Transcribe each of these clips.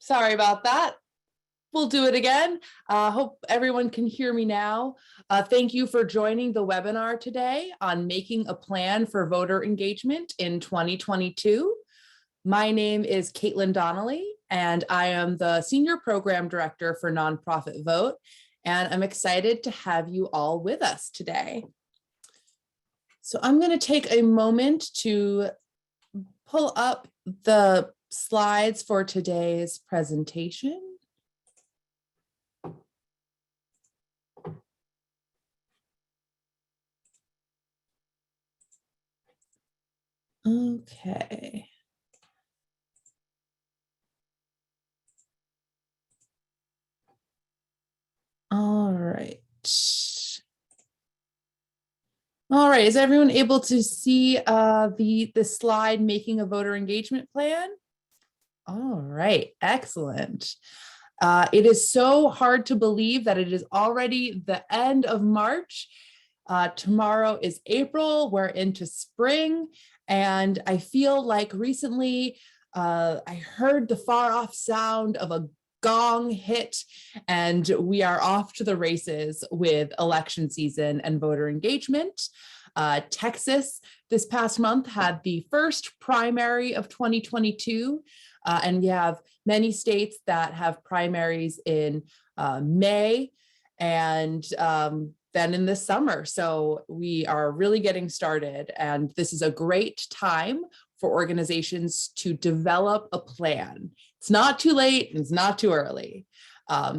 Sorry about that. We'll do it again. Hope everyone can hear me now. Thank you for joining the webinar today on making a plan for voter engagement in 2022. My name is Caitlin Donnelly, and I am the Senior Program Director for Nonprofit Vote, and I'm excited to have you all with us today. So I'm going to take a moment to pull up the slides for today's presentation. Okay. All right. All right, is everyone able to see the slide making a voter engagement plan? All right, excellent. It is so hard to believe that it is already the end of March. Tomorrow is April, we're into spring, and I feel like recently I heard the far off sound of a gong hit, and we are off to the races with election season and voter engagement. Texas this past month had the first primary of 2022, and we have many states that have primaries in May and then in the summer. So we are really getting started, and this is a great time for organizations to develop a plan. It's not too late and it's not too early.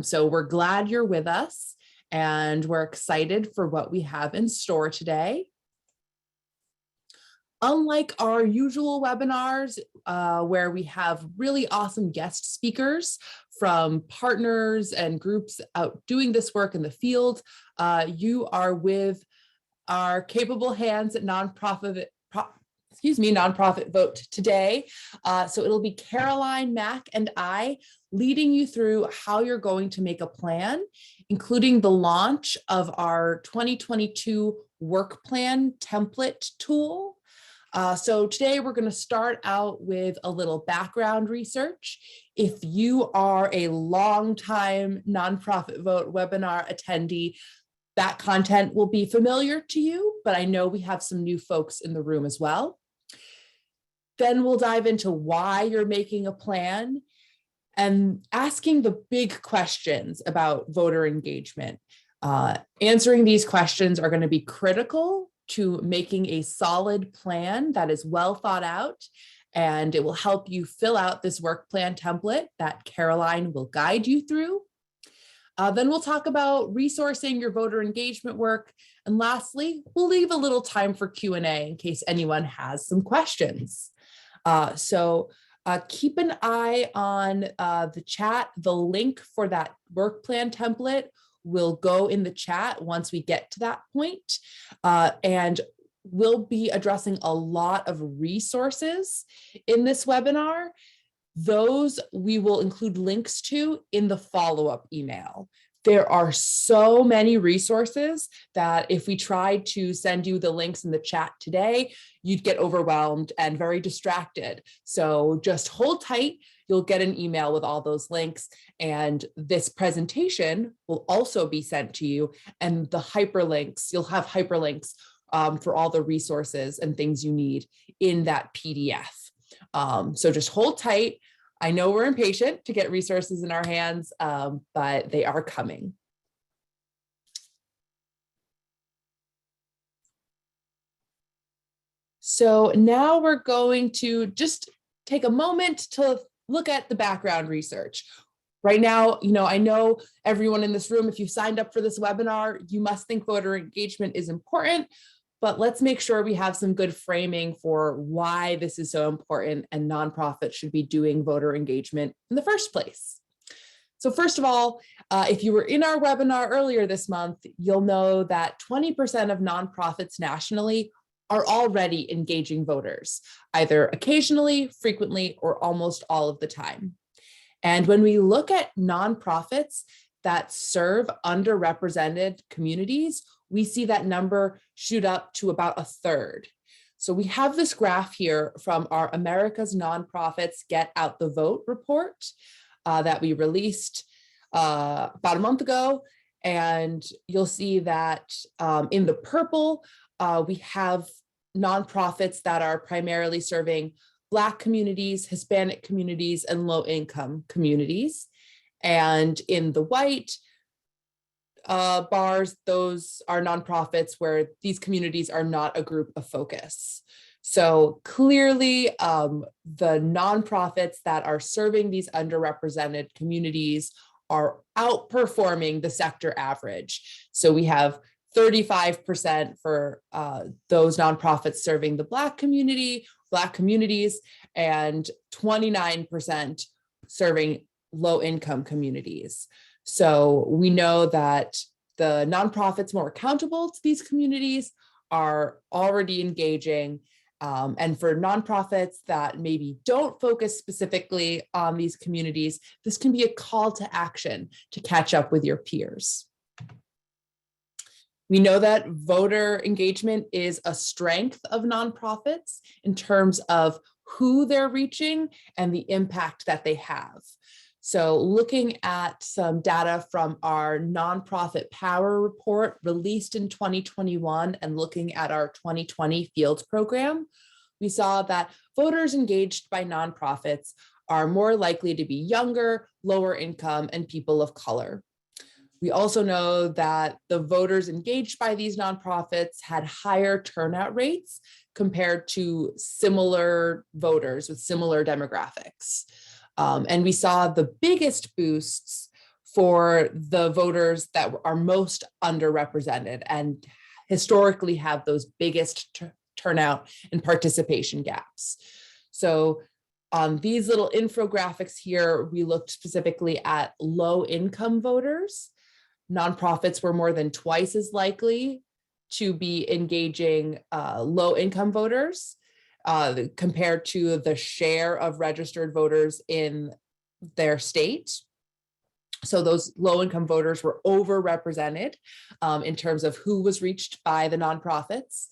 So we're glad you're with us, and we're excited for what we have in store today. Unlike our usual webinars, where we have really awesome guest speakers from partners and groups out doing this work in the field, you are with our capable hands at Nonprofit Vote today. So it'll be Caroline, Mac, and I leading you through how you're going to make a plan, including the launch of our 2022 work plan template tool. So today we're going to start out with a little background research. If you are a longtime Nonprofit Vote webinar attendee, that content will be familiar to you, but I know we have some new folks in the room as well. Then we'll dive into why you're making a plan and asking the big questions about voter engagement. Answering these questions are going to be critical to making a solid plan that is well thought out, and it will help you fill out this work plan template that Caroline will guide you through. Then we'll talk about resourcing your voter engagement work. And lastly, we'll leave a little time for Q&A in case anyone has some questions. So keep an eye on the chat. The link for that work plan template will go in the chat once we get to that point. And we'll be addressing a lot of resources in this webinar. Those we will include links to in the follow-up email. There are so many resources that if we tried to send you the links in the chat today, you'd get overwhelmed and very distracted. So just hold tight. You'll get an email with all those links, and this presentation will also be sent to you, and the hyperlinks, you'll have hyperlinks for all the resources and things you need in that PDF. So just hold tight. I know we're impatient to get resources in our hands, but they are coming. So now we're going to just take a moment to look at the background research. Right now, I know everyone in this room, if you signed up for this webinar, you must think voter engagement is important, but let's make sure we have some good framing for why this is so important and nonprofits should be doing voter engagement in the first place. So first of all, if you were in our webinar earlier this month, you'll know that 20% of nonprofits nationally are already engaging voters, either occasionally, frequently, or almost all of the time. And when we look at nonprofits that serve underrepresented communities, we see that number shoot up to about a third. So we have this graph here from our America's Nonprofits Get Out the Vote report. that we released about a month ago. And you'll see that in the purple, we have nonprofits that are primarily serving Black communities, Hispanic communities, and low-income communities. And in the white bars, those are nonprofits where these communities are not a group of focus. So clearly, the nonprofits that are serving these underrepresented communities are outperforming the sector average. So we have 35% for those nonprofits serving the Black communities, and 29% serving low-income communities. So we know that the nonprofits more accountable to these communities are already engaging. And for nonprofits that maybe don't focus specifically on these communities, this can be a call to action to catch up with your peers. We know that voter engagement is a strength of nonprofits in terms of who they're reaching and the impact that they have. So looking at some data from our Nonprofit Power Report released in 2021 and looking at our 2020 Fields program, we saw that voters engaged by nonprofits are more likely to be younger, lower income, and people of color. We also know that the voters engaged by these nonprofits had higher turnout rates compared to similar voters with similar demographics. And we saw the biggest boosts for the voters that are most underrepresented and historically have those biggest turnout and participation gaps. So on these little infographics here, we looked specifically at low-income voters. Nonprofits were more than twice as likely to be engaging low-income voters compared to the share of registered voters in their state. So those low-income voters were overrepresented in terms of who was reached by the nonprofits.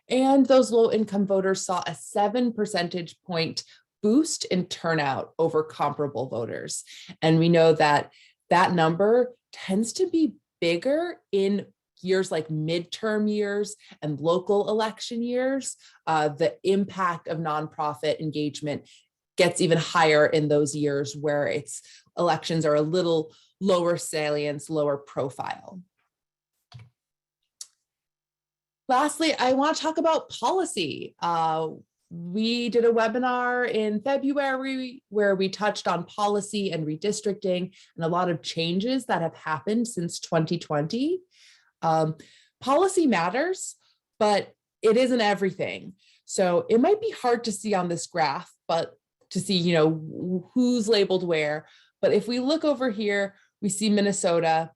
And those low-income voters saw a 7 percentage point boost in turnout over comparable voters. And we know that that number tends to be bigger in years like midterm years and local election years. The impact of nonprofit engagement gets even higher in those years where its elections are a little lower salience, lower profile. Lastly, I want to talk about policy. We did a webinar in February where we touched on policy and redistricting and a lot of changes that have happened since 2020. Policy matters, but it isn't everything. So it might be hard to see on this graph, but to see, who's labeled where. But if we look over here, we see Minnesota,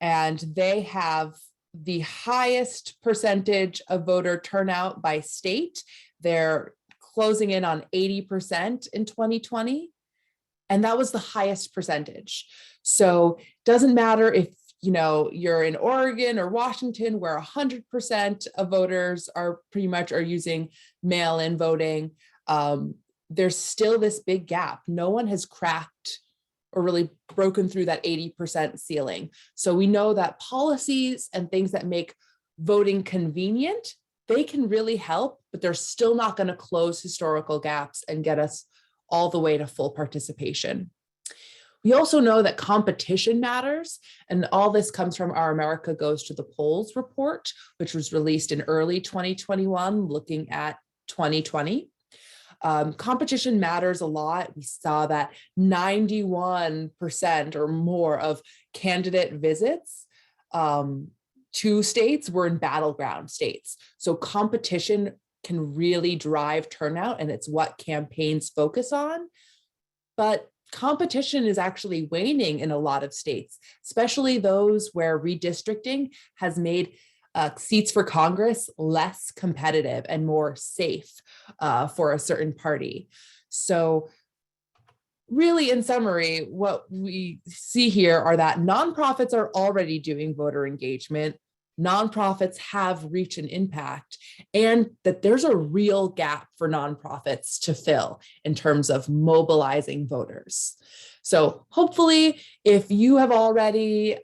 and they have the highest percentage of voter turnout by state. They're closing in on 80% in 2020. And that was the highest percentage. So it doesn't matter if you're in Oregon or Washington, where 100% of voters are using mail-in voting. There's still this big gap. No one has cracked or really broken through that 80% ceiling. So we know that policies and things that make voting convenient, they can really help, but they're still not going to close historical gaps and get us all the way to full participation. We also know that competition matters, and all this comes from our America Goes to the Polls report, which was released in early 2021, looking at 2020. Competition matters a lot. We saw that 91% or more of candidate visits to states were in battleground states. So competition can really drive turnout, and it's what campaigns focus on. But competition is actually waning in a lot of states, especially those where redistricting has made seats for Congress less competitive and more safe for a certain party. So really, in summary, what we see here are that nonprofits are already doing voter engagement. Nonprofits have reach and impact, and that there's a real gap for nonprofits to fill in terms of mobilizing voters. So hopefully, if you have already,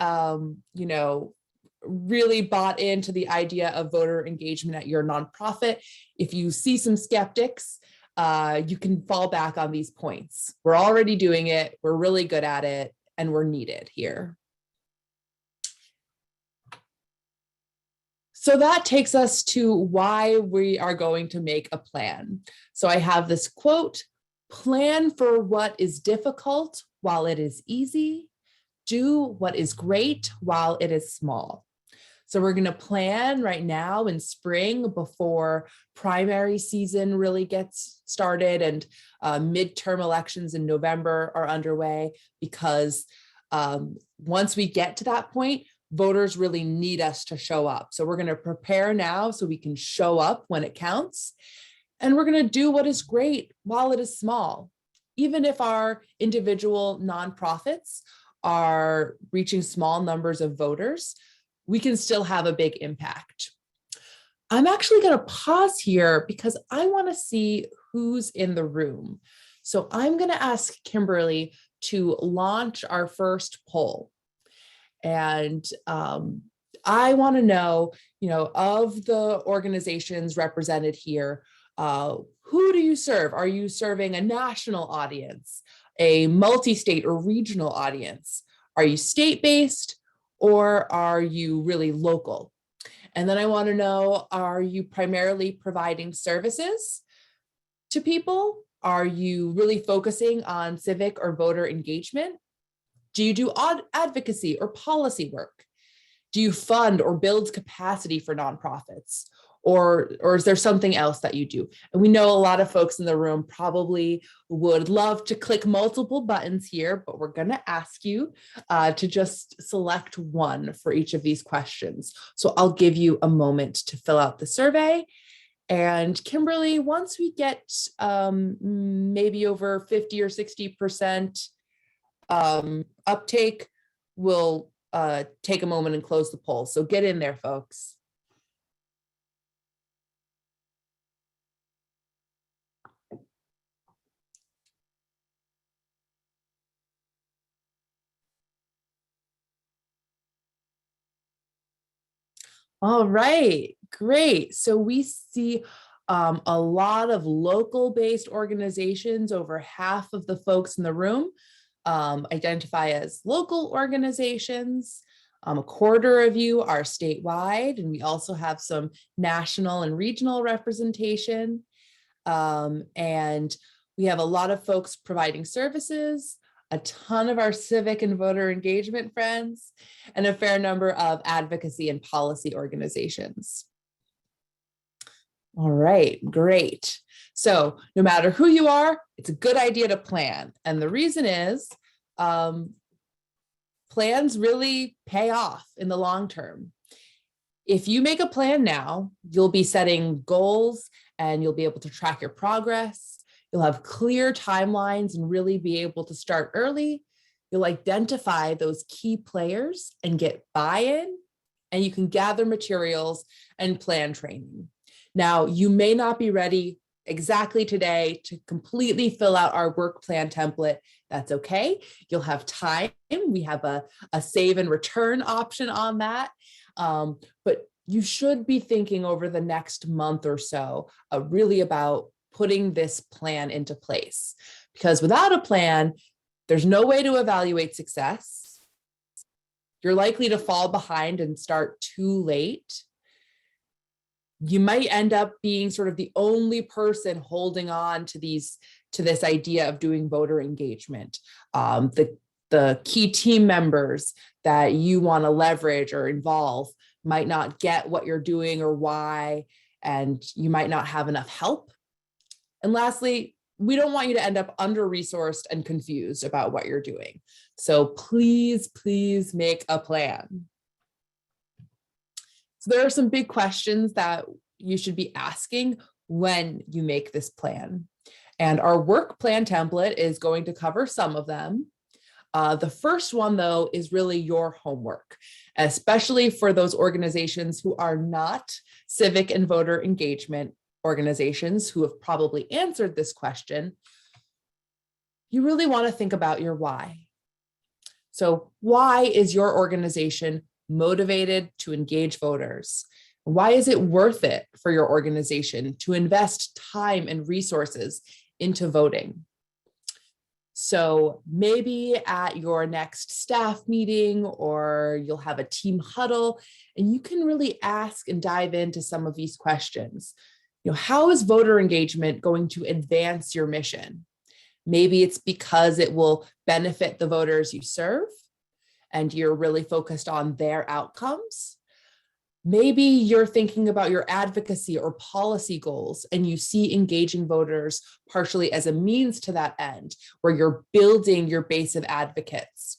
really bought into the idea of voter engagement at your nonprofit, if you see some skeptics, you can fall back on these points. We're already doing it. We're really good at it, and we're needed here. So that takes us to why we are going to make a plan. So I have this quote: plan for what is difficult while it is easy. Do what is great while it is small. So we're going to plan right now in spring before primary season really gets started and midterm elections in November are underway, because once we get to that point, voters really need us to show up. So we're going to prepare now so we can show up when it counts. And we're going to do what is great while it is small. Even if our individual nonprofits are reaching small numbers of voters, we can still have a big impact. I'm actually going to pause here because I want to see who's in the room. So I'm going to ask Kimberly to launch our first poll. And I want to know, of the organizations represented here, who do you serve? Are you serving a national audience, a multi-state or regional audience? Are you state-based, or are you really local? And then I want to know, are you primarily providing services to people? Are you really focusing on civic or voter engagement? Do you do advocacy or policy work? Do you fund or build capacity for nonprofits? Or is there something else that you do? And we know a lot of folks in the room probably would love to click multiple buttons here, but we're going to ask you to just select one for each of these questions. So I'll give you a moment to fill out the survey. And Kimberly, once we get maybe over 50 or 60% uptake, we'll take a moment and close the poll. So get in there, folks. All right, great. So we see a lot of local-based organizations. Over half of the folks in the room identify as local organizations. A quarter of you are statewide, and we also have some national and regional representation. And we have a lot of folks providing services, a ton of our civic and voter engagement friends, and a fair number of advocacy and policy organizations. All right, great. So no matter who you are, it's a good idea to plan. And the reason is plans really pay off in the long term. If you make a plan now, you'll be setting goals and you'll be able to track your progress. You'll have clear timelines and really be able to start early. You'll identify those key players and get buy-in, and you can gather materials and plan training. Now, you may not be ready exactly today to completely fill out our work plan template. That's okay. You'll have time. We have a save and return option on that. But you should be thinking over the next month or so really about putting this plan into place, because without a plan, there's no way to evaluate success. You're likely to fall behind and start too late. You might end up being sort of the only person holding on to this idea of doing voter engagement. The key team members that you want to leverage or involve might not get what you're doing or why, and you might not have enough help. And lastly, we don't want you to end up under-resourced and confused about what you're doing. So please, please make a plan. So there are some big questions that you should be asking when you make this plan. And our work plan template is going to cover some of them. The first one, though, is really your homework, especially for those organizations who are not civic and voter engagement organizations who have probably answered this question. you really want to think about your why. So why is your organization motivated to engage voters? Why is it worth it for your organization to invest time and resources into voting? So maybe at your next staff meeting, or you'll have a team huddle, and you can really ask and dive into some of these questions. How is voter engagement going to advance your mission? Maybe it's because it will benefit the voters you serve, and you're really focused on their outcomes. Maybe you're thinking about your advocacy or policy goals, and you see engaging voters partially as a means to that end, where you're building your base of advocates.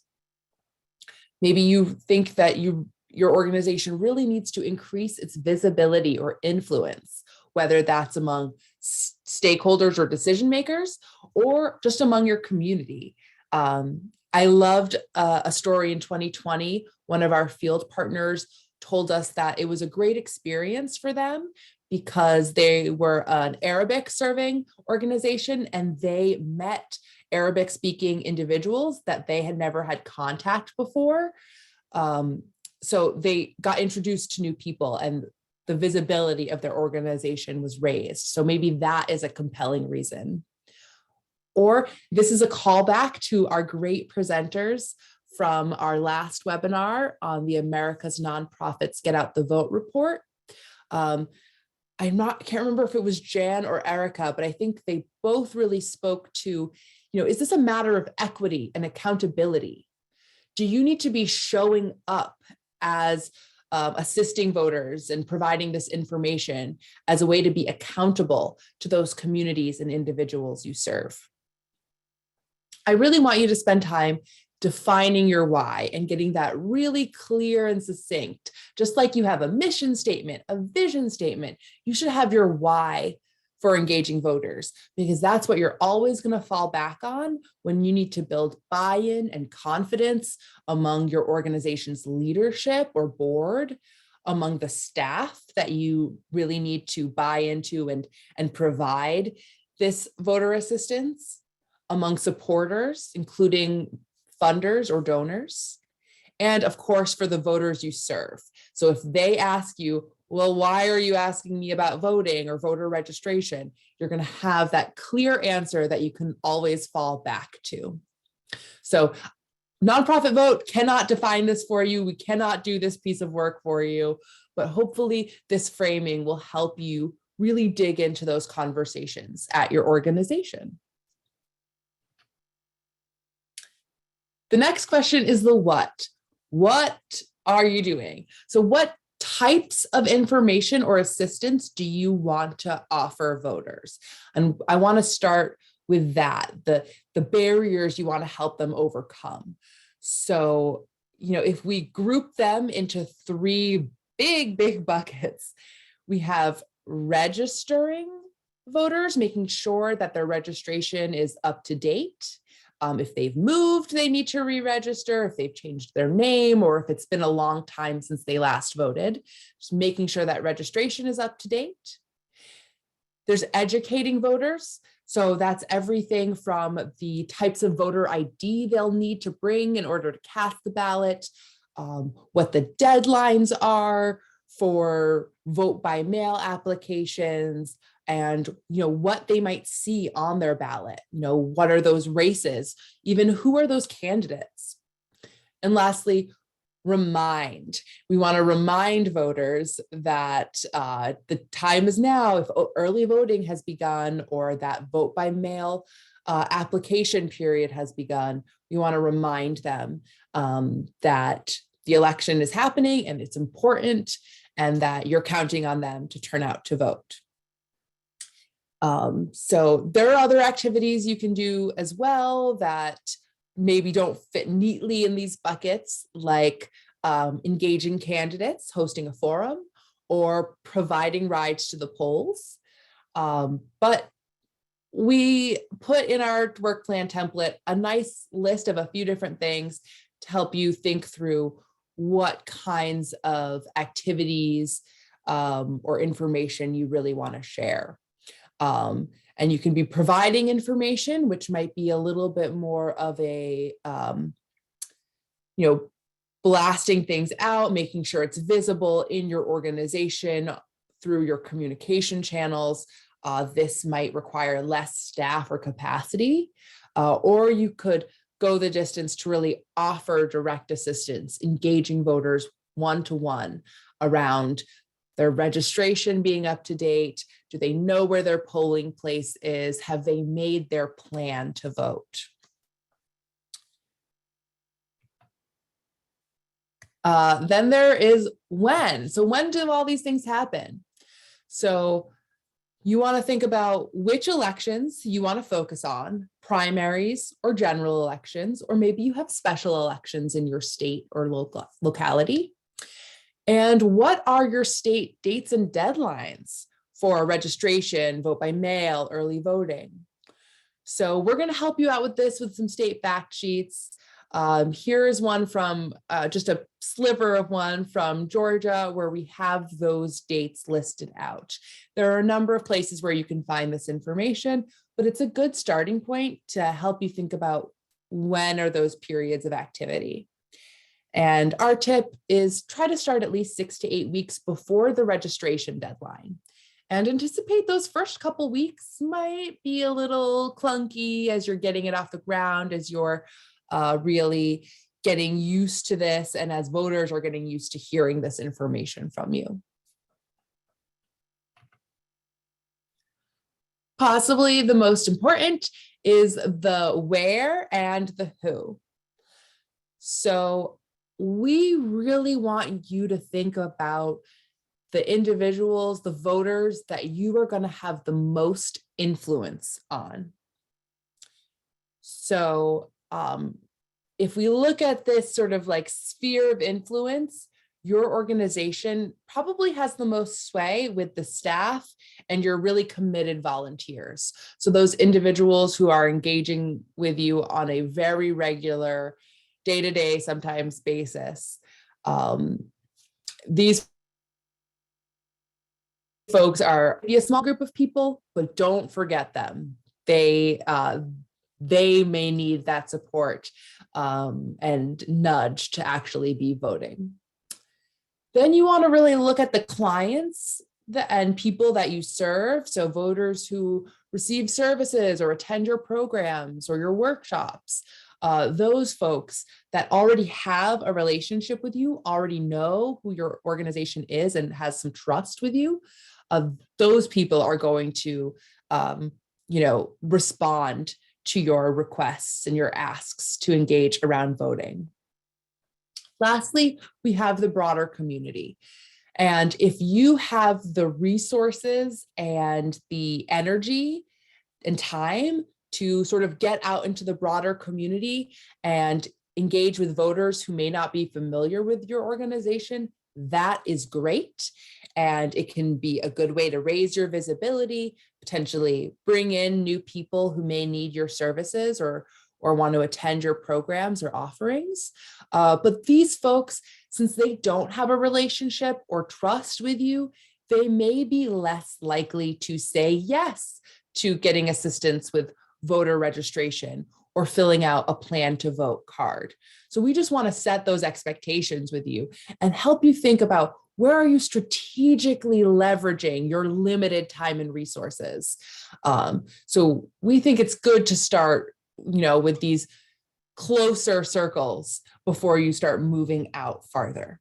Maybe you think that your organization really needs to increase its visibility or influence, whether that's among stakeholders or decision makers, or just among your community. I loved a story in 2020. One of our field partners told us that it was a great experience for them because they were an Arabic serving organization, and they met Arabic speaking individuals that they had never had contact before. So they got introduced to new people, and the visibility of their organization was raised. So maybe that is a compelling reason. Or this is a callback to our great presenters from our last webinar on the America's Nonprofits Get Out the Vote report. I can't remember if it was Jan or Erica, but I think they both really spoke to, is this a matter of equity and accountability? Do you need to be showing up as assisting voters and providing this information as a way to be accountable to those communities and individuals you serve? I really want you to spend time defining your why and getting that really clear and succinct. Just like you have a mission statement, a vision statement, you should have your why for engaging voters, because that's what you're always going to fall back on when you need to build buy-in and confidence among your organization's leadership or board, among the staff that you really need to buy into and provide this voter assistance, among supporters, including funders or donors, and of course, for the voters you serve. So if they ask you, well, why are you asking me about voting or voter registration? You're going to have that clear answer that you can always fall back to. So Nonprofit Vote cannot define this for you. We cannot do this piece of work for you, but hopefully this framing will help you really dig into those conversations at your organization. The next question is the what. What are you doing? So what types of information or assistance do you want to offer voters? And I want to start with that, the barriers you want to help them overcome. So, if we group them into three big buckets, we have registering voters, making sure that their registration is up to date. If they've moved, they need to re-register. If they've changed their name, or if it's been a long time since they last voted, just making sure that registration is up to date. There's educating voters. So that's everything from the types of voter ID they'll need to bring in order to cast the ballot, what the deadlines are for vote by mail applications, and what they might see on their ballot. What are those races? Even who are those candidates? And lastly, remind. We want to remind voters that the time is now. If early voting has begun, or that vote by mail application period has begun, we want to remind them that the election is happening and it's important, and that you're counting on them to turn out to vote. So there are other activities you can do as well that maybe don't fit neatly in these buckets, like engaging candidates, hosting a forum, or providing rides to the polls. But we put in our work plan template a nice list of a few different things to help you think through what kinds of activities or information you really want to share. And you can be providing information, which might be a little bit more of a, blasting things out, making sure it's visible in your organization through your communication channels. This might require less staff or capacity, or you could go the distance to really offer direct assistance, engaging voters one-to-one around their registration being up to date. Do they know where their polling place is? Have they made their plan to vote? Then there is when. So when do all these things happen? So you want to think about which elections you want to focus on, primaries or general elections, or maybe you have special elections in your state or locality. And what are your state dates and deadlines for registration, vote by mail, early voting? So we're going to help you out with this with some state fact sheets. Here is one from just a sliver of one from Georgia, where we have those dates listed out. There are a number of places where you can find this information, but it's a good starting point to help you think about when are those periods of activity. And our tip is try to start at least 6 to 8 weeks before the registration deadline. And anticipate those first couple weeks might be a little clunky as you're getting it off the ground, as you're really getting used to this, and as voters are getting used to hearing this information from you. Possibly the most important is the where and the who. So we really want you to think about the individuals, the voters that you are going to have the most influence on. So if we look at this sort of like sphere of influence, your organization probably has the most sway with the staff and your really committed volunteers. So those individuals who are engaging with you on a very regular, day-to-day, sometimes basis. These folks are a small group of people, but don't forget them. They may need that support and nudge to actually be voting. Then you want to really look at the clients and people that you serve. So voters who receive services or attend your programs or your workshops. Those folks that already have a relationship with you, already know who your organization is and has some trust with you. Those people are going to, respond to your requests and your asks to engage around voting. Lastly, we have the broader community. And if you have the resources and the energy and time to sort of get out into the broader community and engage with voters who may not be familiar with your organization, that is great. And it can be a good way to raise your visibility, potentially bring in new people who may need your services or want to attend your programs or offerings. But these folks, since they don't have a relationship or trust with you, they may be less likely to say yes to getting assistance with voter registration or filling out a plan to vote card. So we just want to set those expectations with you and help you think about where are you strategically leveraging your limited time and resources. So we think it's good to start, with these closer circles before you start moving out farther.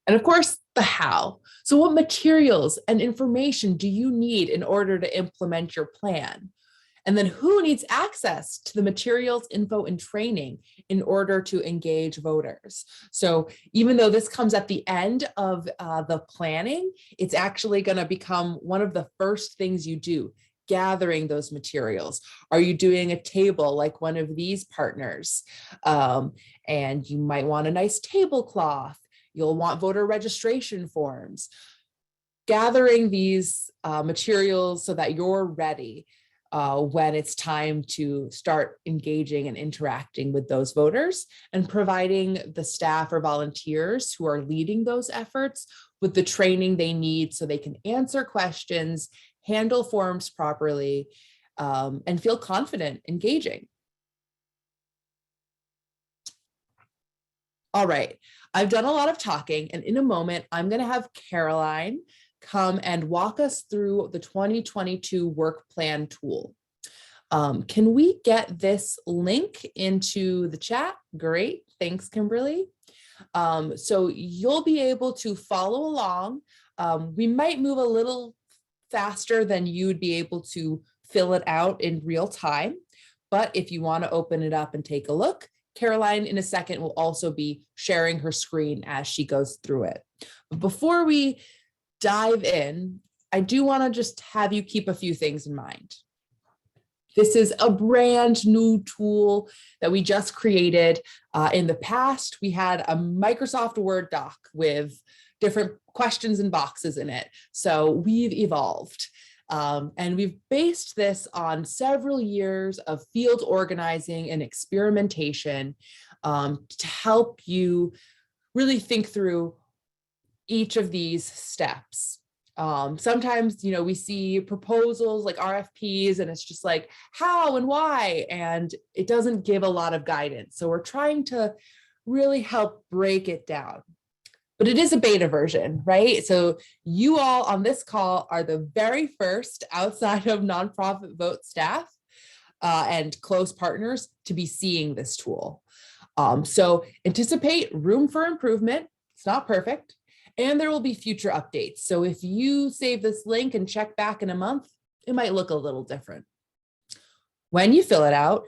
And of course, the how. So what materials and information do you need in order to implement your plan? And then who needs access to the materials, info, and training in order to engage voters? So even though this comes at the end of the planning, it's actually going to become one of the first things you do, gathering those materials. Are you doing a table like one of these partners? And you might want a nice tablecloth. You'll want voter registration forms. Gathering these materials so that you're ready when it's time to start engaging and interacting with those voters, and providing the staff or volunteers who are leading those efforts with the training they need so they can answer questions, handle forms properly, and feel confident engaging. All right, I've done a lot of talking, and in a moment, I'm going to have Caroline come and walk us through the 2022 work plan tool. Can we get this link into the chat? Great, thanks, Kimberly. So you'll be able to follow along. We might move a little faster than you'd be able to fill it out in real time, but if you want to open it up and take a look, Caroline in a second will also be sharing her screen as she goes through it. But before we dive in, I do want to just have you keep a few things in mind. This is a brand new tool that we just created. In the past, we had a Microsoft Word doc with different questions and boxes in it. So we've evolved. And we've based this on several years of field organizing and experimentation to help you really think through each of these steps. Sometimes, we see proposals like RFPs and it's just like how and why, and it doesn't give a lot of guidance. So we're trying to really help break it down. But it is a beta version, right? So you all on this call are the very first outside of Nonprofit Vote staff and close partners to be seeing this tool. So anticipate room for improvement. It's not perfect. And there will be future updates. So if you save this link and check back in a month, it might look a little different. When you fill it out,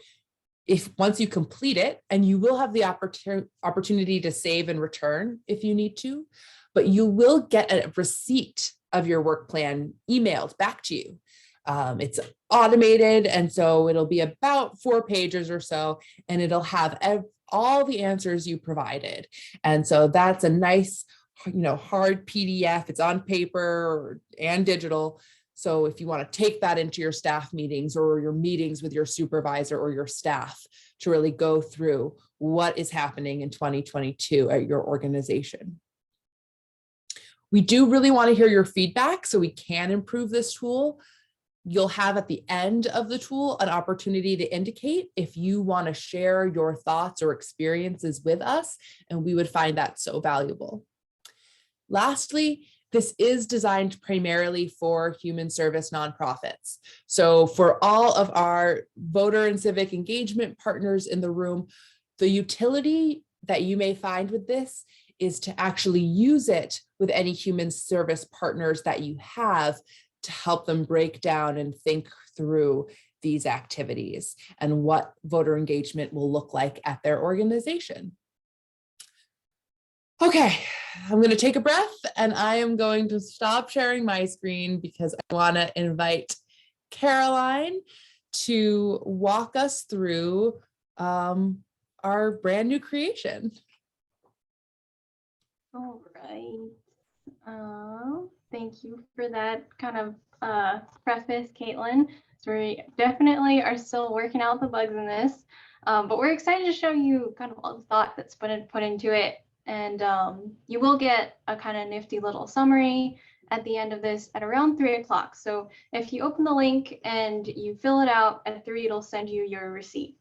once you complete it, and you will have the opportunity to save and return if you need to, but you will get a receipt of your work plan emailed back to you. It's automated, and so it'll be about 4 pages or so, and it'll have all the answers you provided. And so that's a nice, hard PDF. It's on paper and digital. So if you want to take that into your staff meetings or your meetings with your supervisor or your staff to really go through what is happening in 2022 at your organization. We do really want to hear your feedback so we can improve this tool. You'll have at the end of the tool an opportunity to indicate if you want to share your thoughts or experiences with us, and we would find that so valuable. Lastly, this is designed primarily for human service nonprofits. So for all of our voter and civic engagement partners in the room, the utility that you may find with this is to actually use it with any human service partners that you have to help them break down and think through these activities and what voter engagement will look like at their organization. Okay, I'm going to take a breath and I am going to stop sharing my screen because I want to invite Caroline to walk us through our brand new creation. All right. Thank you for that kind of preface, Caitlin. So we definitely are still working out the bugs in this, but we're excited to show you kind of all the thought that's been put into it. And you will get a kind of nifty little summary at the end of this at around 3 o'clock. So if you open the link and you fill it out at 3, it'll send you your receipt.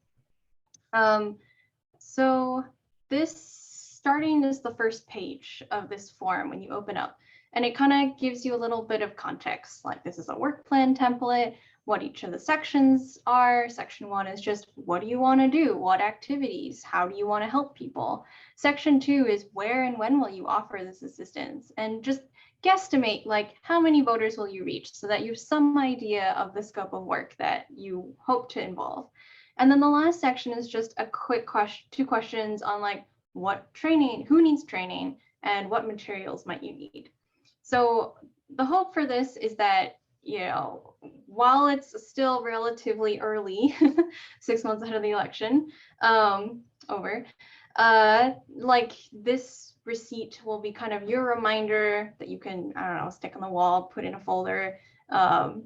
So this starting is the first page of this form when you open up, and it kind of gives you a little bit of context, like this is a work plan template, what each of the sections are. Section 1 is just what do you want to do, what activities, how do you want to help people. Section 2 is where and when will you offer this assistance, and just guesstimate like how many voters will you reach so that you have some idea of the scope of work that you hope to involve. And then the last section is just a quick question, 2 questions on like what training, who needs training, and what materials might you need. So the hope for this is that, while it's still relatively early, 6 months ahead of the election, like this receipt will be kind of your reminder that you can, stick on the wall, put in a folder,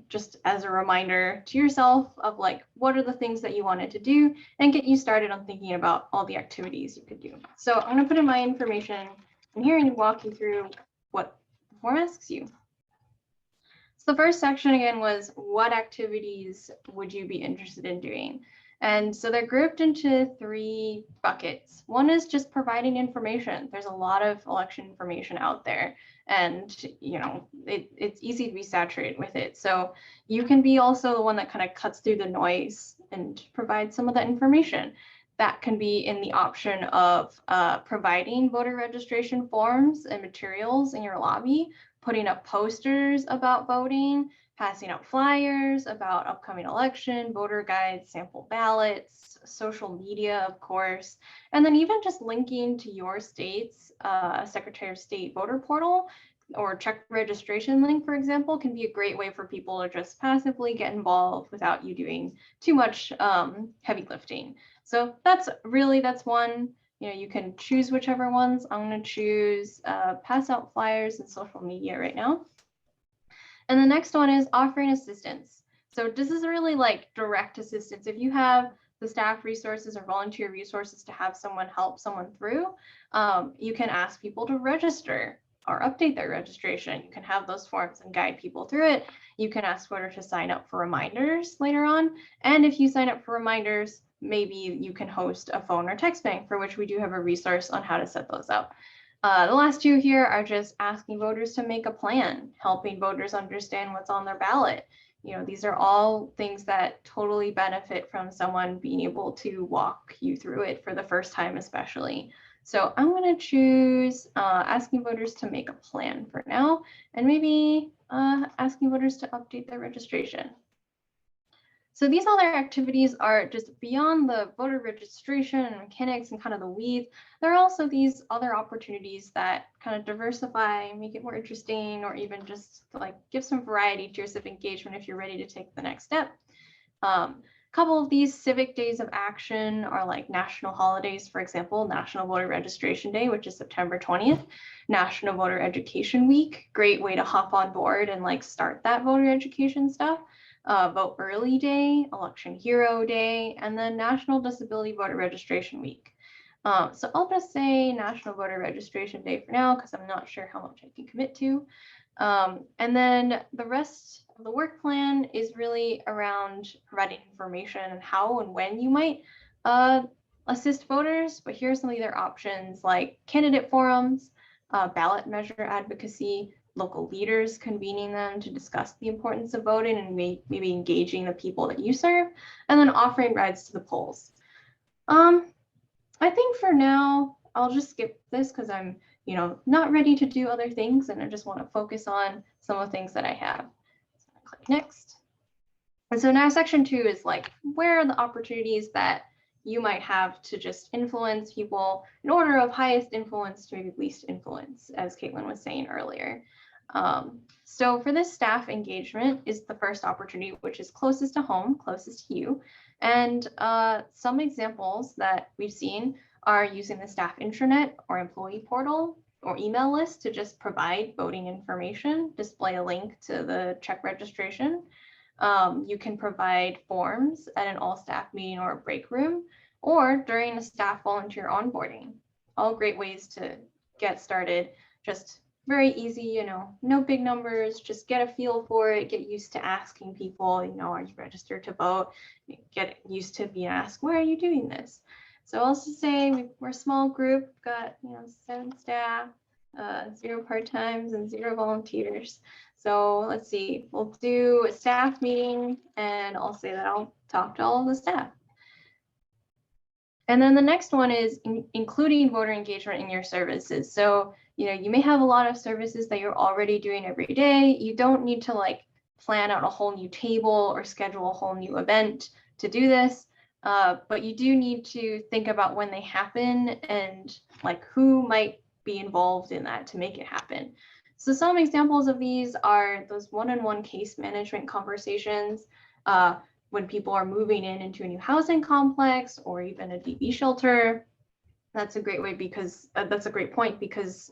just as a reminder to yourself of like, what are the things that you wanted to do, and get you started on thinking about all the activities you could do. So I'm gonna put in my information in here and walk you through what form asks you. So the first section again was what activities would you be interested in doing? And so they're grouped into 3 buckets. One is just providing information. There's a lot of election information out there, and it's easy to be saturated with it. So you can be also the one that kind of cuts through the noise and provides some of that information. That can be in the option of providing voter registration forms and materials in your lobby, putting up posters about voting, passing out flyers about upcoming election, voter guides, sample ballots, social media, of course, and then even just linking to your state's Secretary of State voter portal or check registration link, for example, can be a great way for people to just passively get involved without you doing too much heavy lifting. So that's one. You can choose whichever ones. I'm going to choose pass out flyers and social media right now. And the next one is offering assistance. So this is really like direct assistance. If you have the staff resources or volunteer resources to have someone help someone through, you can ask people to register or update their registration. You can have those forms and guide people through it. You can ask voters to sign up for reminders later on. And if you sign up for reminders, maybe you can host a phone or text bank, for which we do have a resource on how to set those up. The last 2 here are just asking voters to make a plan, helping voters understand what's on their ballot. These are all things that totally benefit from someone being able to walk you through it for the first time, especially. So I'm going to choose asking voters to make a plan for now, and maybe asking voters to update their registration. So these other activities are just beyond the voter registration and mechanics and kind of the weeds. There are also these other opportunities that kind of diversify, make it more interesting, or even just like give some variety to your civic engagement if you're ready to take the next step. A couple of these civic days of action are like national holidays, for example, National Voter Registration Day, which is September 20th, National Voter Education Week, great way to hop on board and like start that voter education stuff. Vote Early Day, Election Hero Day, and then National Disability Voter Registration Week. So I'll just say National Voter Registration Day for now, because I'm not sure how much I can commit to. And then the rest of the work plan is really around providing information on how and when you might assist voters. But here's some of their options, like candidate forums, ballot measure advocacy, local leaders convening them to discuss the importance of voting and maybe engaging the people that you serve, and then offering rides to the polls. I think for now, I'll just skip this because I'm, not ready to do other things, and I just want to focus on some of the things that I have. So I'll click next. And so now section 2 is like, where are the opportunities that you might have to just influence people in order of highest influence to maybe least influence, as Caitlin was saying earlier. So for this staff engagement is the first opportunity, which is closest to home, closest to you. And some examples that we've seen are using the staff intranet or employee portal or email list to just provide voting information, display a link to the check registration. You can provide forms at an all staff meeting or a break room, or during a staff volunteer onboarding. All great ways to get started. Just very easy, no big numbers, just get a feel for it, get used to asking people, are you registered to vote? Get used to being asked, where are you doing this? So I'll also say we're a small group, got 7 staff, 0 part-times and 0 volunteers. So let's see, we'll do a staff meeting, and I'll say that I'll talk to all of the staff. And then the next one is including voter engagement in your services. So, you may have a lot of services that you're already doing every day. You don't need to like plan out a whole new table or schedule a whole new event to do this. But you do need to think about when they happen and like who might be involved in that to make it happen. So some examples of these are those one-on-one case management conversations, when people are moving into a new housing complex or even a DV shelter. That's a great way because that's a great point because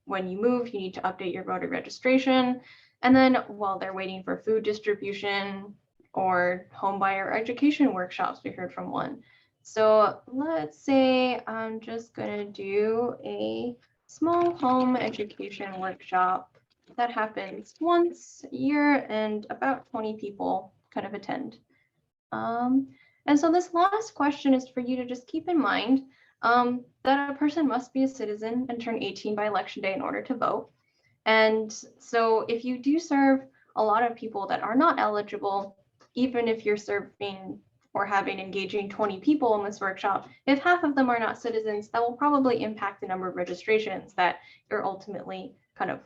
when you move, you need to update your voter registration. And then while they're waiting for food distribution or home buyer education workshops, we heard from one. So let's say I'm just going to do a small home education workshop that happens once a year, and about 20 people kind of attend. And so this last question is for you to just keep in mind that a person must be a citizen and turn 18 by election day in order to vote. And so if you do serve a lot of people that are not eligible, even if you're serving or having engaging 20 people in this workshop, if half of them are not citizens, that will probably impact the number of registrations that you're ultimately kind of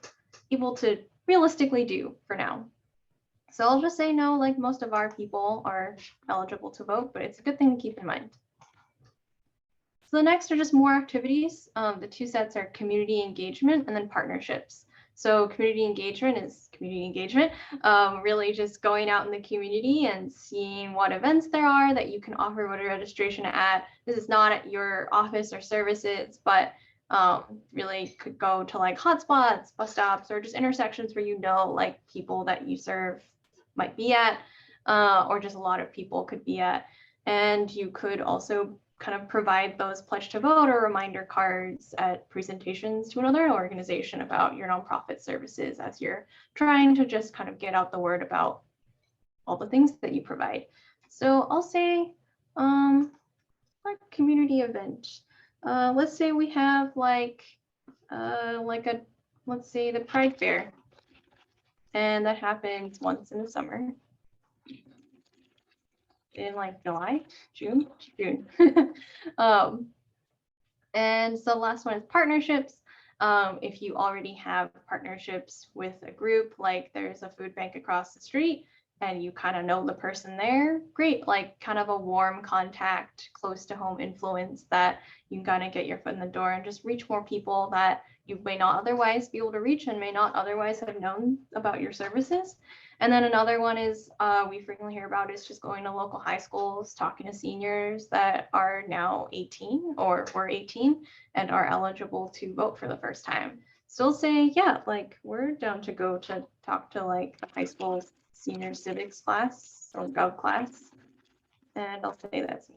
able to realistically do for now. So I'll just say no, like most of our people are eligible to vote, but it's a good thing to keep in mind. So the next are just more activities. The two sets are community engagement and then partnerships. So community engagement is community engagement, really just going out in the community and seeing what events there are that you can offer voter registration at. This is not at your office or services, but really could go to like hotspots, bus stops, or just intersections where you know like people that you serve might be at, or just a lot of people could be at. And you could also kind of provide those pledge to vote or reminder cards at presentations to another organization about your nonprofit services as you're trying to just kind of get out the word about all the things that you provide. So I'll say like community event. Let's say we have like let's say the Pride Fair, and that happens once in the summer. In like June. And so the last one is partnerships. If you already have partnerships with a group, like there's a food bank across the street and you kind of know the person there, great, like kind of a warm contact, close to home influence that you can kind of get your foot in the door and just reach more people that you may not otherwise be able to reach and may not otherwise have known about your services. And then another one is we frequently hear about is just going to local high schools, talking to seniors that are now 18 or were 18 and are eligible to vote for the first time. Still say, yeah, like we're down to go to talk to like a high school senior civics class or gov class. And I'll say that's me.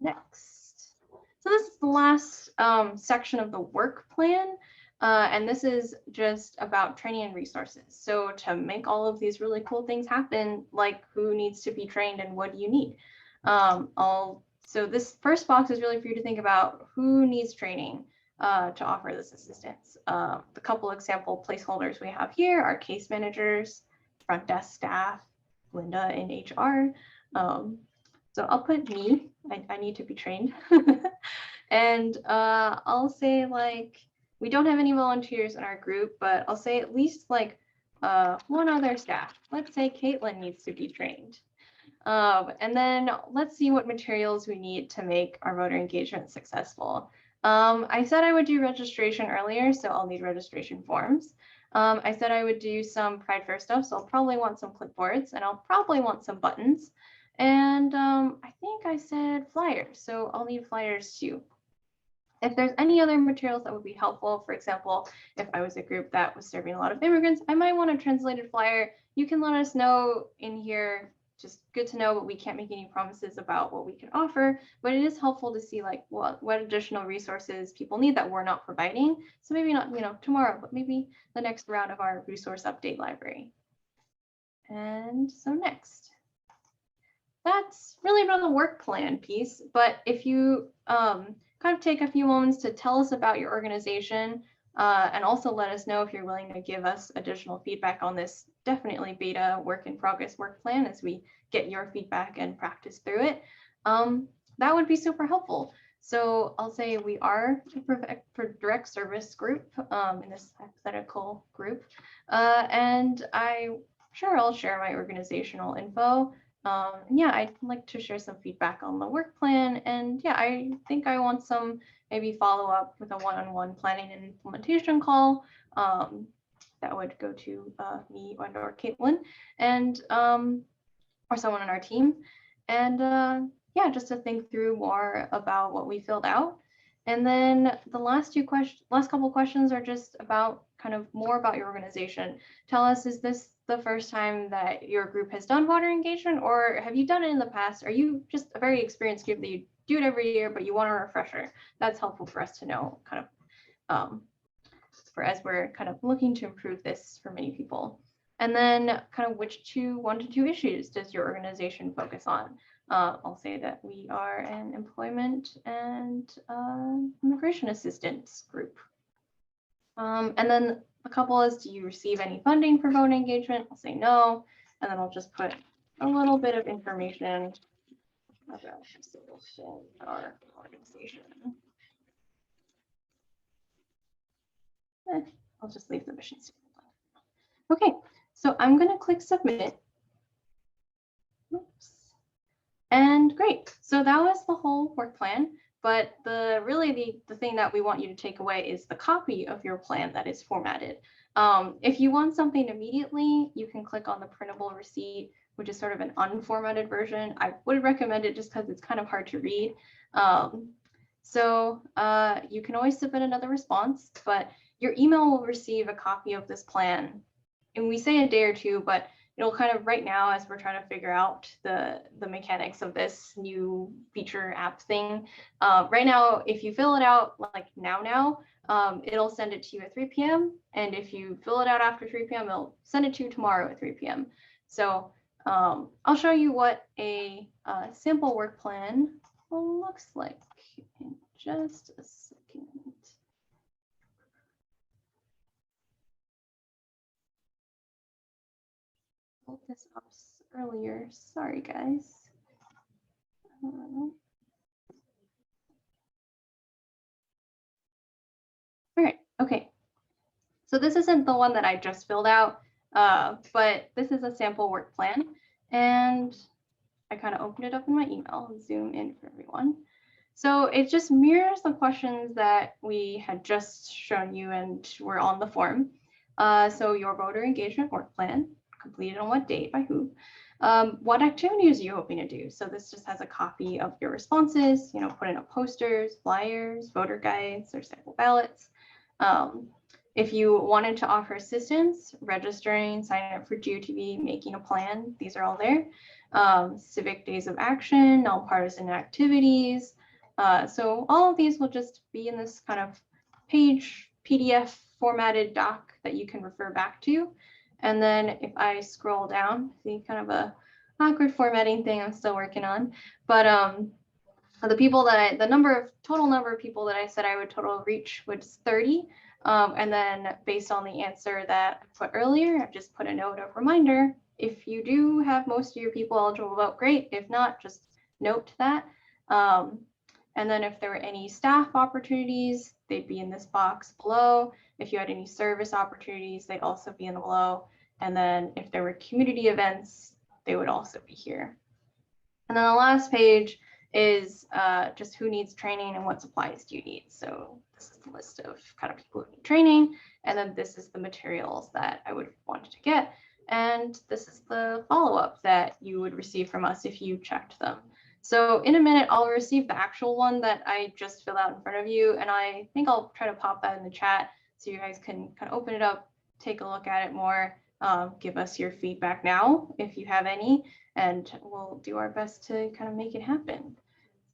Next. So this is the last section of the work plan. And this is just about training and resources. So to make all of these really cool things happen, like who needs to be trained and what do you need? So this first box is really for you to think about who needs training to offer this assistance. The couple example placeholders we have here are case managers, front desk staff, Linda in HR. So I'll put me, I need to be trained. And I'll say like, we don't have any volunteers in our group, but I'll say at least like one other staff. Let's say Caitlin needs to be trained. And then let's see what materials we need to make our voter engagement successful. I said I would do registration earlier, so I'll need registration forms. I said I would do some Pride Fair stuff, so I'll probably want some clipboards and I'll probably want some buttons. And I think I said flyers, so I'll need flyers too. If there's any other materials that would be helpful, for example, if I was a group that was serving a lot of immigrants, I might want a translated flyer. You can let us know in here. Just good to know, but we can't make any promises about what we can offer. But it is helpful to see like what additional resources people need that we're not providing. So maybe not, tomorrow, but maybe the next round of our resource update library. And so next. That's really about the work plan piece. But if you kind of take a few moments to tell us about your organization and also let us know if you're willing to give us additional feedback on this definitely beta work in progress work plan as we get your feedback and practice through it. That would be super helpful. So I'll say we are a direct service group in this hypothetical group. And I'll share my organizational info. Yeah, I'd like to share some feedback on the work plan. And yeah, I think I want some maybe follow up with a one-on-one planning and implementation call that would go to me or Caitlin and or someone on our team. And yeah, just to think through more about what we filled out. And then the last couple questions are just about kind of more about your organization. Tell us, is this the first time that your group has done voter engagement, or have you done it in the past? Are you just a very experienced group that you do it every year, but you want a refresher? That's helpful for us to know kind of for as we're kind of looking to improve this for many people. And then kind of which 1 to 2 issues does your organization focus on? I'll say that we are an employment and immigration assistance group. And then a couple is, do you receive any funding for voter engagement? I'll say no. And then I'll just put a little bit of information about our organization. I'll just leave the mission statement. Okay, so I'm going to click submit. Oops. And great. So that was the whole work plan. But the thing that we want you to take away is the copy of your plan that is formatted. If you want something immediately, you can click on the printable receipt, which is sort of an unformatted version. I would recommend it just because it's kind of hard to read. So you can always submit another response, but your email will receive a copy of this plan. And we say a day or two, but it'll kind of right now, as we're trying to figure out the mechanics of this new feature app thing. Right now, if you fill it out like now, it'll send it to you at 3 p.m. And if you fill it out after 3 p.m., it'll send it to you tomorrow at 3 p.m. So I'll show you what a sample work plan looks like in just a second. Pulled this up earlier. Sorry, guys. All right. Okay. So this isn't the one that I just filled out, but this is a sample work plan, and I kind of opened it up in my email. I'll zoom in for everyone. So it just mirrors the questions that we had just shown you and were on the form. So your voter engagement work plan, completed on what date, by who, what activities are you hoping to do? So this just has a copy of your responses, put in posters, flyers, voter guides, or sample ballots. If you wanted to offer assistance, registering, signing up for GeoTV, making a plan, these are all there. Civic days of action, nonpartisan activities. So all of these will just be in this kind of page PDF formatted doc that you can refer back to. And then if I scroll down, see kind of a awkward formatting thing I'm still working on, but the people that total number of people that I said I would total reach was 30. And then based on the answer that I put earlier, I've just put a note of reminder. If you do have most of your people eligible to vote, great. If not, just note that. And then if there were any staff opportunities, they'd be in this box below. If you had any service opportunities, they'd also be in the below. And then if there were community events, they would also be here. And then the last page is just who needs training and what supplies do you need. So this is the list of kind of people who need training. And then this is the materials that I would want to get. And this is the follow-up that you would receive from us if you checked them. So in a minute, I'll receive the actual one that I just filled out in front of you. And I think I'll try to pop that in the chat so you guys can kind of open it up, take a look at it more, give us your feedback now if you have any, and we'll do our best to kind of make it happen.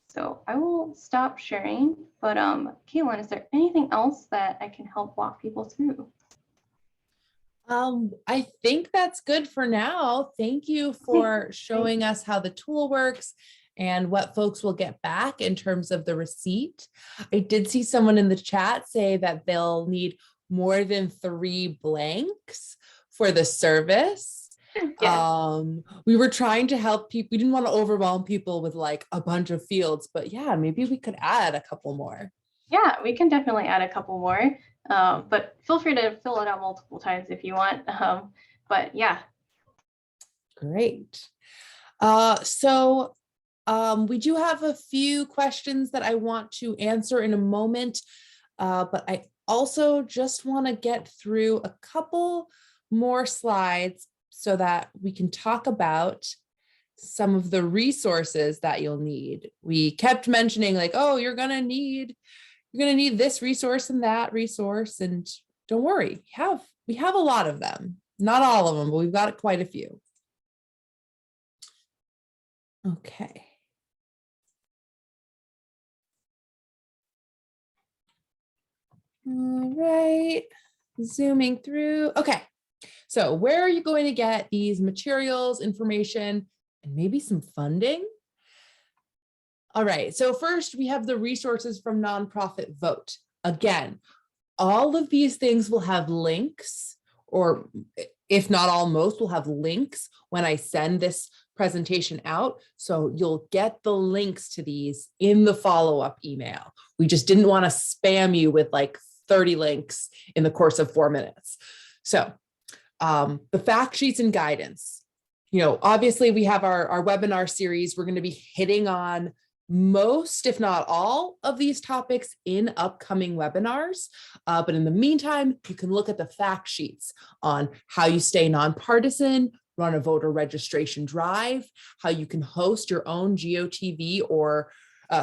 So I will stop sharing, but Caitlin, is there anything else that I can help walk people through? I think that's good for now. Thank you for showing us how the tool works and what folks will get back in terms of the receipt. I did see someone in the chat say that they'll need more than 3 blanks for the service. Yes. We were trying to help people. We didn't want to overwhelm people with like a bunch of fields, but yeah, maybe we could add a couple more. Yeah, we can definitely add a couple more, but feel free to fill it out multiple times if you want. But yeah. Great. So we do have a few questions that I want to answer in a moment, but I also just want to get through a couple more slides so that we can talk about some of the resources that you'll need. We kept mentioning like, oh, you're gonna need this resource and that resource, and don't worry, we have a lot of them. Not all of them, but we've got quite a few. Okay. All right. Zooming through. Okay. So where are you going to get these materials, information, and maybe some funding? All right. So first we have the resources from Nonprofit Vote. Again, all of these things will have links, or if not all, most will have links when I send this presentation out. So you'll get the links to these in the follow-up email. We just didn't want to spam you with like 30 links in the course of 4 minutes. So the fact sheets and guidance, obviously we have our webinar series. We're going to be hitting on most, if not all, of these topics in upcoming webinars. But in the meantime, you can look at the fact sheets on how you stay nonpartisan, run a voter registration drive, how you can host your own GOTV or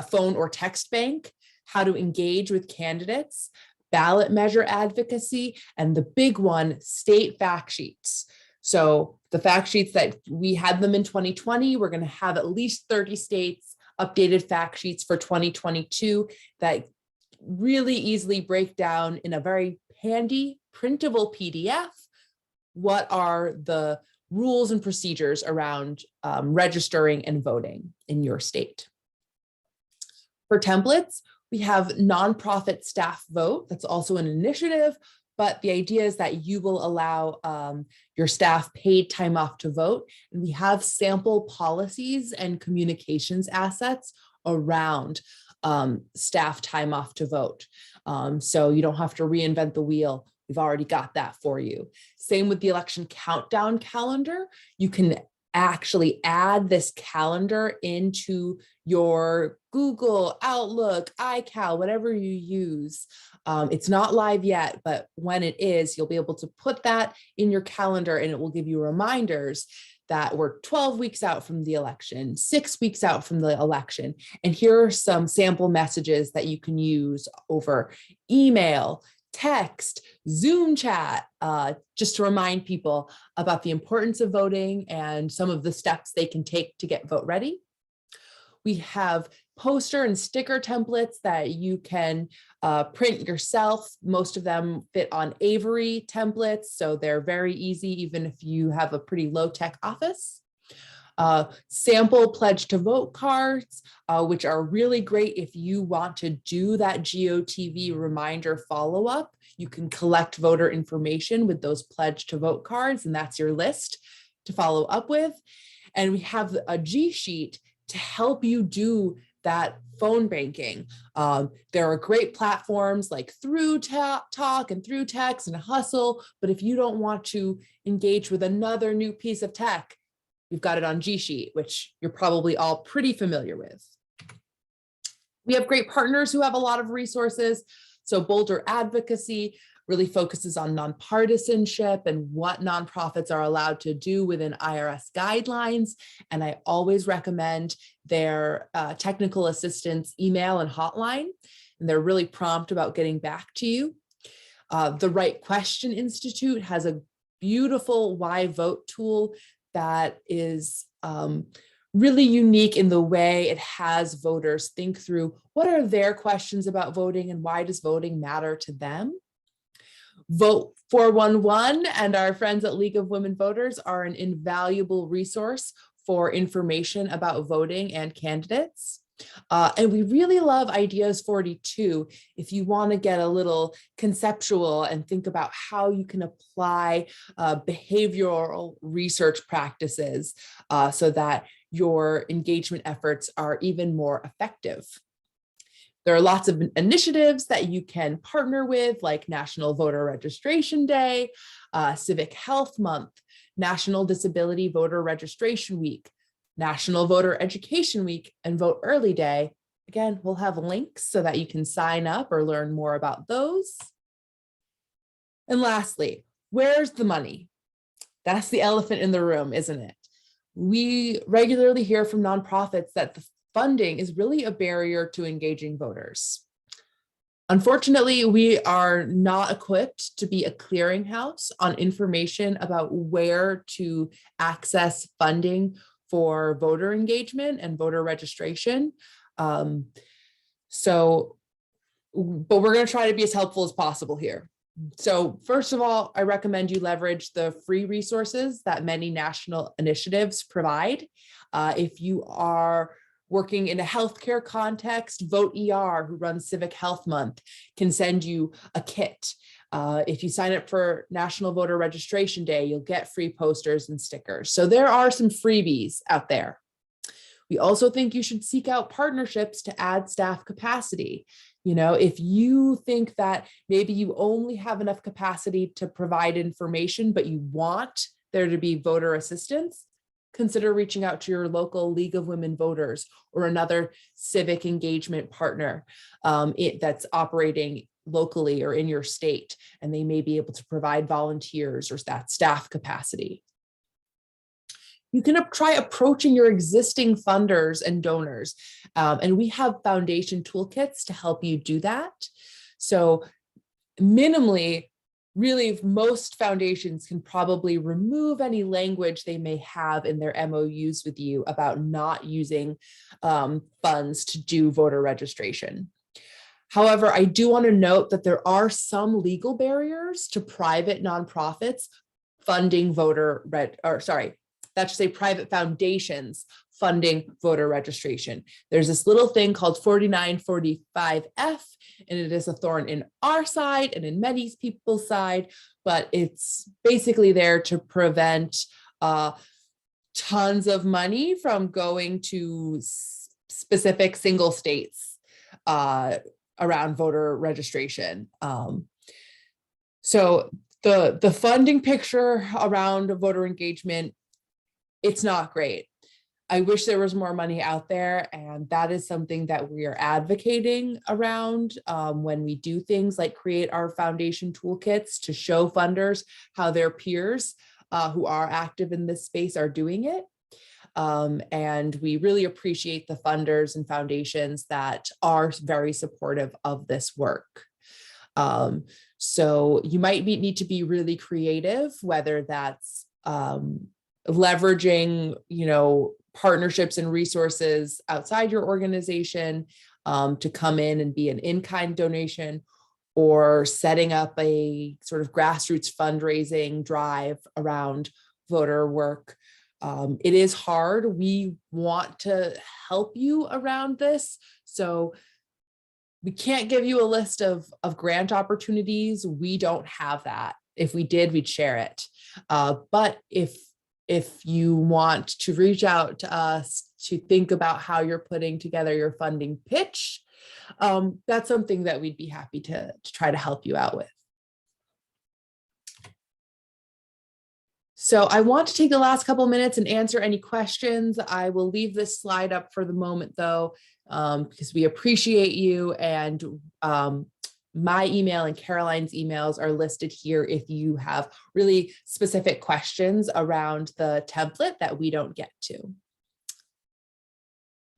phone or text bank, how to engage with candidates, ballot measure advocacy, and the big one, state fact sheets. So the fact sheets that we had them in 2020, we're going to have at least 30 states updated fact sheets for 2022 that really easily break down in a very handy printable PDF what are the rules and procedures around registering and voting in your state. For templates, we have Nonprofit Staff Vote. That's also an initiative, but the idea is that you will allow your staff paid time off to vote. And we have sample policies and communications assets around staff time off to vote. So you don't have to reinvent the wheel. We've already got that for you. Same with the election countdown calendar. You can actually add this calendar into your Google, Outlook, iCal, whatever you use. It's not live yet, but when it is, you'll be able to put that in your calendar and it will give you reminders that we're 12 weeks out from the election, 6 weeks out from the election. And here are some sample messages that you can use over email, text, Zoom chat, just to remind people about the importance of voting and some of the steps they can take to get vote ready. We have poster and sticker templates that you can print yourself. Most of them fit on Avery templates, so they're very easy, even if you have a pretty low-tech office. Sample pledge to vote cards, which are really great if you want to do that GOTV reminder follow-up. You can collect voter information with those pledge to vote cards, and that's your list to follow up with. And we have a G sheet to help you do that phone banking. There are great platforms like ThruTalk and ThruText and Hustle, but if you don't want to engage with another new piece of tech, we've got it on G Sheet, which you're probably all pretty familiar with. We have great partners who have a lot of resources. So Boulder Advocacy really focuses on nonpartisanship and what nonprofits are allowed to do within IRS guidelines. And I always recommend their technical assistance email and hotline. And they're really prompt about getting back to you. The Right Question Institute has a beautiful Why Vote tool that is really unique in the way it has voters think through what are their questions about voting and why does voting matter to them. Vote 411 and our friends at League of Women Voters are an invaluable resource for information about voting and candidates. And we really love Ideas 42 if you want to get a little conceptual and think about how you can apply behavioral research practices so that your engagement efforts are even more effective. There are lots of initiatives that you can partner with, like National Voter Registration Day, Civic Health Month, National Disability Voter Registration Week, National Voter Education Week, and Vote Early Day. Again, we'll have links so that you can sign up or learn more about those. And lastly, where's the money? That's the elephant in the room, isn't it? We regularly hear from nonprofits that the funding is really a barrier to engaging voters. Unfortunately, we are not equipped to be a clearinghouse on information about where to access funding for voter engagement and voter registration. But we're going to try to be as helpful as possible here. So first of all, I recommend you leverage the free resources that many national initiatives provide. If you are working in a healthcare context, Vote ER, who runs Civic Health Month, can send you a kit. If you sign up for National Voter Registration Day, you'll get free posters and stickers. So there are some freebies out there. We also think you should seek out partnerships to add staff capacity. You know, if you think that maybe you only have enough capacity to provide information, but you want there to be voter assistance, consider reaching out to your local League of Women Voters or another civic engagement partner that's operating locally or in your state, and they may be able to provide volunteers or that staff capacity. You can try approaching your existing funders and donors, and we have foundation toolkits to help you do that. So minimally, really, most foundations can probably remove any language they may have in their MOUs with you about not using funds to do voter registration. However, I do want to note that there are some legal barriers to private nonprofits funding private foundations funding voter registration. There's this little thing called 4945F, and it is a thorn in our side and in many people's side, but it's basically there to prevent tons of money from going to specific single states around voter registration. So the funding picture around voter engagement, it's not great. I wish there was more money out there, and that is something that we are advocating around when we do things like create our foundation toolkits to show funders how their peers who are active in this space are doing it. And we really appreciate the funders and foundations that are very supportive of this work. So you might need to be really creative, whether that's leveraging, partnerships and resources outside your organization to come in and be an in-kind donation, or setting up a sort of grassroots fundraising drive around voter work. It is hard. We want to help you around this. So we can't give you a list of grant opportunities. We don't have that. If we did, we'd share it. But if you want to reach out to us to think about how you're putting together your funding pitch, that's something that we'd be happy to try to help you out with. So I want to take the last couple of minutes and answer any questions. I will leave this slide up for the moment though, because we appreciate you, and my email and Caroline's emails are listed here if you have really specific questions around the template that we don't get to.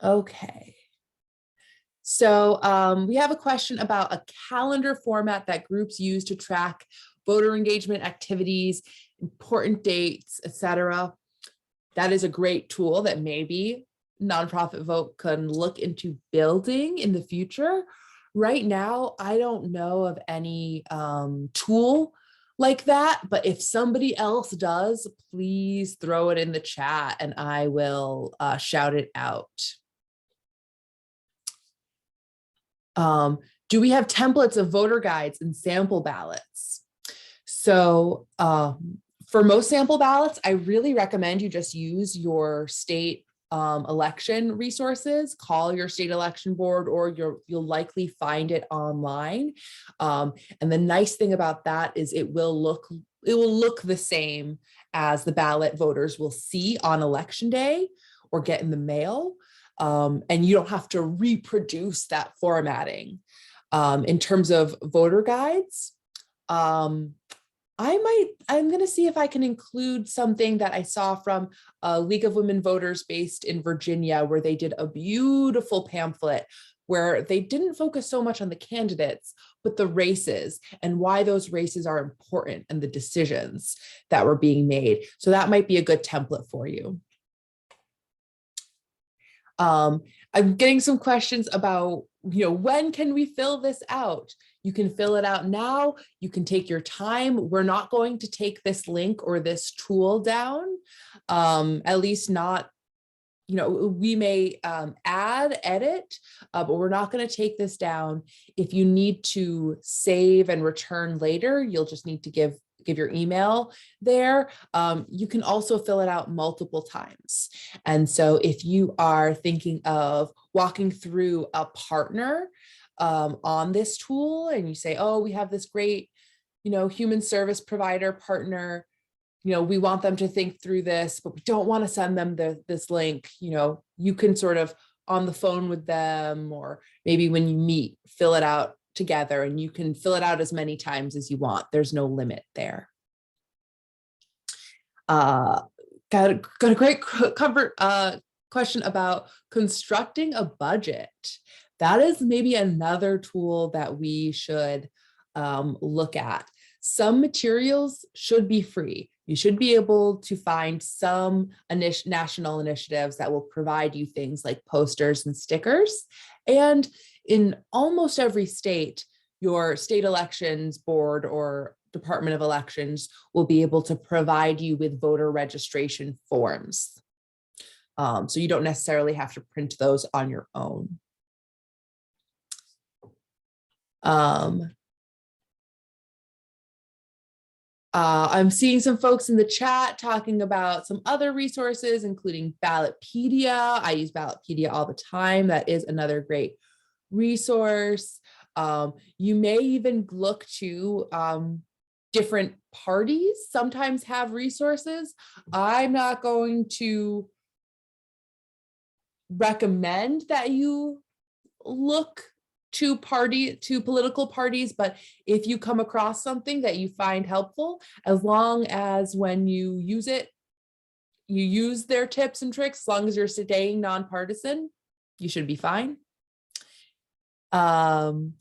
Okay. So we have a question about a calendar format that groups use to track voter engagement activities, important dates, etc. That is a great tool that maybe Nonprofit Vote can look into building in the future. Right now, I don't know of any tool like that, but if somebody else does, please throw it in the chat and I will shout it out. Do we have templates of voter guides and sample ballots? So for most sample ballots, I really recommend you just use your state election resources. Call your state election board, or you'll likely find it online. And the nice thing about that is it will look the same as the ballot voters will see on election day or get in the mail. And you don't have to reproduce that formatting. In terms of voter guides, I'm going to see if I can include something that I saw from a League of Women Voters based in Virginia, where they did a beautiful pamphlet where they didn't focus so much on the candidates, but the races and why those races are important and the decisions that were being made. So that might be a good template for you. I'm getting some questions about, when can we fill this out? You can fill it out now. You can take your time. We're not going to take this link or this tool down, at least not, we may add, edit, but we're not going to take this down. If you need to save and return later, you'll just need to give your email there. You can also fill it out multiple times. And so if you are thinking of walking through a partner on this tool, and you say, oh, we have this great, human service provider partner, we want them to think through this, but we don't want to send them this link, you can sort of on the phone with them, or maybe when you meet, fill it out together, and you can fill it out as many times as you want. There's no limit there. Got a great question about constructing a budget. That is maybe another tool that we should look at. Some materials should be free. You should be able to find some national initiatives that will provide you things like posters and stickers. And in almost every state, your state elections board or Department of Elections will be able to provide you with voter registration forms. So you don't necessarily have to print those on your own. I'm seeing some folks in the chat talking about some other resources, including Ballotpedia. I use Ballotpedia all the time. That is another great resource. You may even look to different parties sometimes have resources. I'm not going to recommend that you look to political parties, but if you come across something that you find helpful, as long as when you use it, you use their tips and tricks, as long as you're staying nonpartisan, you should be fine. And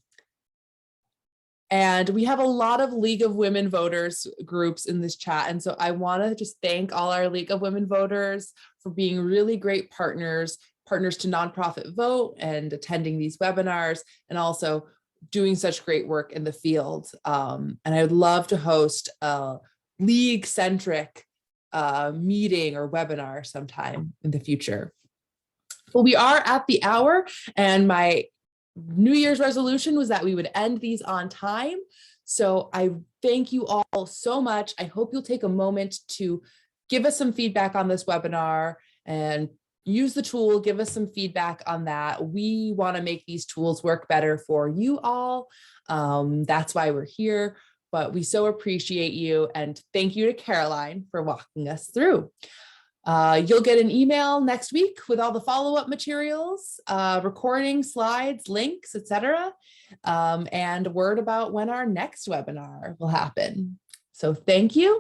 we have a lot of League of Women Voters groups in this chat. And so I want to just thank all our League of Women Voters for being really great partners to Nonprofit Vote and attending these webinars, and also doing such great work in the field. And I would love to host a league-centric meeting or webinar sometime in the future. Well, we are at the hour, and my New Year's resolution was that we would end these on time. So I thank you all so much. I hope you'll take a moment to give us some feedback on this webinar and use the tool, give us some feedback on that. We want to make these tools work better for you all. That's why we're here, but we so appreciate you, and thank you to Caroline for walking us through. You'll get an email next week with all the follow-up materials, recordings, slides, links, etc., and word about when our next webinar will happen. So thank you.